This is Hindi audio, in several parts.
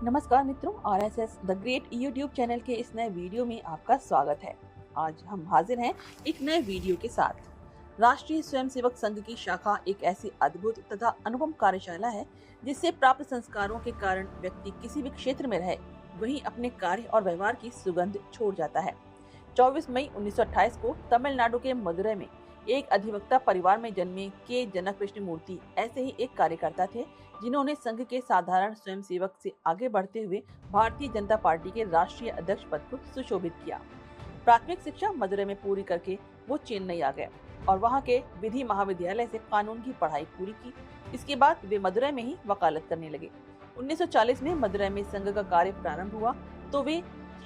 नमस्कार मित्रों, RSS the great YouTube channel के इस नए वीडियो में आपका स्वागत है। आज हम हाजिर हैं एक नए वीडियो के साथ। राष्ट्रीय स्वयंसेवक संघ की शाखा एक ऐसी अद्भुत तथा अनुपम कार्यशाला है जिससे प्राप्त संस्कारों के कारण व्यक्ति किसी भी क्षेत्र में रहे वहीं अपने कार्य और व्यवहार की सुगंध छोड़ जाता है। 24 मई 1928 को तमिलनाडु के मदुरै में एक अधिवक्ता परिवार में जन्मे के जनक कृष्णमूर्ति ऐसे ही एक कार्यकर्ता थे जिन्होंने संघ के साधारण स्वयंसेवक से आगे बढ़ते हुए भारतीय जनता पार्टी के राष्ट्रीय अध्यक्ष पद को सुशोभित किया। प्राथमिक शिक्षा मदुरै में पूरी करके वो चेन्नई आ गए और वहाँ के विधि महाविद्यालय से कानून की पढ़ाई पूरी की। इसके बाद वे मदुरै में ही वकालत करने लगे। 1940 में मदुरै में संघ का कार्य प्रारंभ हुआ तो वे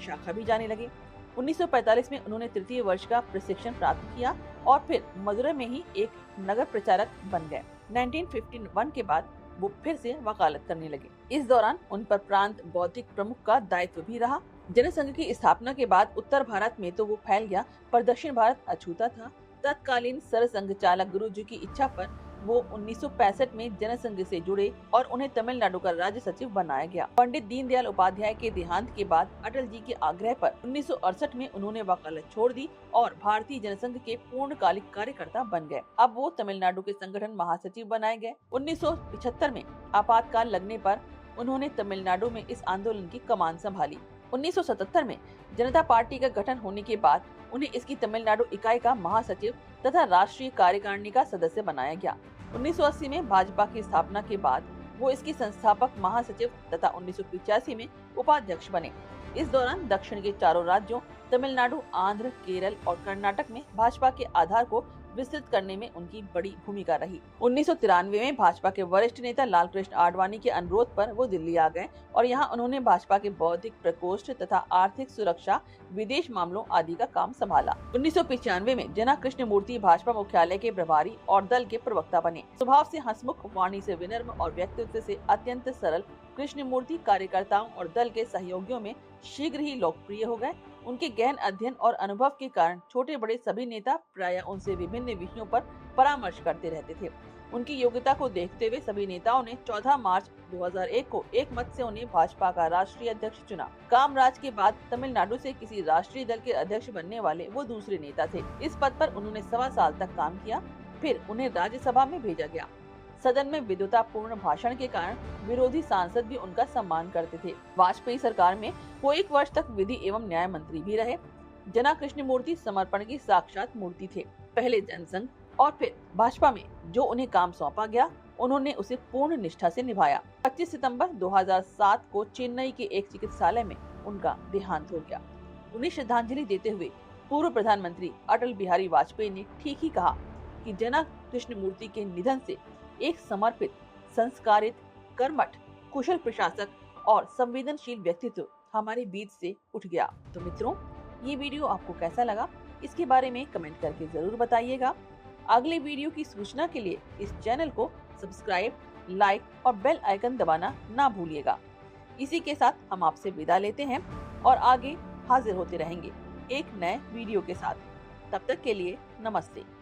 शाखा भी जाने लगे। 1945 में उन्होंने तृतीय वर्ष का प्रशिक्षण प्राप्त किया और फिर मदुरै में ही एक नगर प्रचारक बन गए। 1951 के बाद वो फिर से वकालत करने लगे। इस दौरान उन पर प्रांत बौद्धिक प्रमुख का दायित्व भी रहा। जनसंघ की स्थापना के बाद उत्तर भारत में तो वो फैल गया पर दक्षिण भारत अछूता था। तत्कालीन सरसंघ चालक गुरुजी की इच्छा पर वो 1965 में जनसंघ से जुड़े और उन्हें तमिलनाडु का राज्य सचिव बनाया गया। पंडित दीनदयाल उपाध्याय के देहांत के बाद अटल जी के आग्रह पर 1968 में उन्होंने वकालत छोड़ दी और भारतीय जनसंघ के पूर्णकालिक कार्यकर्ता बन गए। अब वो तमिलनाडु के संगठन महासचिव बनाए गए। 1975 में आपातकाल लगने पर उन्होंने तमिलनाडु में इस आंदोलन की कमान संभाली। 1977 में जनता पार्टी का गठन होने के बाद उन्हें इसकी तमिलनाडु इकाई का महासचिव तथा राष्ट्रीय कार्यकारिणी का सदस्य बनाया गया। 1980 में भाजपा की स्थापना के बाद वो इसकी संस्थापक महासचिव तथा 1985 में उपाध्यक्ष बने। इस दौरान दक्षिण के चारों राज्यों तमिलनाडु, आंध्र, केरल और कर्नाटक में भाजपा के आधार को विस्तृत करने में उनकी बड़ी भूमिका रही। 1993 में भाजपा के वरिष्ठ नेता लालकृष्ण आडवाणी के अनुरोध पर वो दिल्ली आ गए और यहाँ उन्होंने भाजपा के बौद्धिक प्रकोष्ठ तथा आर्थिक सुरक्षा, विदेश मामलों आदि का काम संभाला। 1995 में जनक कृष्णमूर्ति भाजपा मुख्यालय के प्रभारी और दल के प्रवक्ता बने। स्वभाव से हंसमुख, वाणी से विनम्र और व्यक्तित्व से अत्यंत सरल कृष्णमूर्ति कार्यकर्ताओं और दल के सहयोगियों में शीघ्र ही लोकप्रिय हो गए। उनके गहन अध्ययन और अनुभव के कारण छोटे बड़े सभी नेता प्रायः उनसे विभिन्न विषयों पर परामर्श करते रहते थे। उनकी योग्यता को देखते हुए सभी नेताओं ने 14 मार्च 2001 को एक मत से उन्हें भाजपा का राष्ट्रीय अध्यक्ष चुना। कामराज के बाद तमिलनाडु से किसी राष्ट्रीय दल के अध्यक्ष बनने वाले वो दूसरे नेता थे। इस पद पर उन्होंने 1.25 साल तक काम किया, फिर उन्हें राज्यसभा में भेजा गया। सदन में विद्वतापूर्ण भाषण के कारण विरोधी सांसद भी उनका सम्मान करते थे। वाजपेयी सरकार में वो 1 वर्ष तक विधि एवं न्याय मंत्री भी रहे। जनक कृष्णमूर्ति समर्पण की साक्षात मूर्ति थे। पहले जनसंघ और फिर भाजपा में जो उन्हें काम सौंपा गया उन्होंने उसे पूर्ण निष्ठा से निभाया। 25 सितंबर 2007 को चेन्नई के एक चिकित्सालय में उनका देहांत हो गया। उन्हें श्रद्धांजलि देते हुए पूर्व प्रधानमंत्री अटल बिहारी वाजपेयी ने ठीक ही कहा कि जनक कृष्णमूर्ति के निधन से एक समर्पित, संस्कारित, कर्मठ, कुशल प्रशासक और संवेदनशील व्यक्तित्व हमारे बीच से उठ गया। तो मित्रों, ये वीडियो आपको कैसा लगा इसके बारे में कमेंट करके जरूर बताइएगा। अगले वीडियो की सूचना के लिए इस चैनल को सब्सक्राइब, लाइक और बेल आइकन दबाना ना भूलिएगा। इसी के साथ हम आपसे विदा लेते हैं और आगे हाजिर होते रहेंगे एक नए वीडियो के साथ। तब तक के लिए नमस्ते।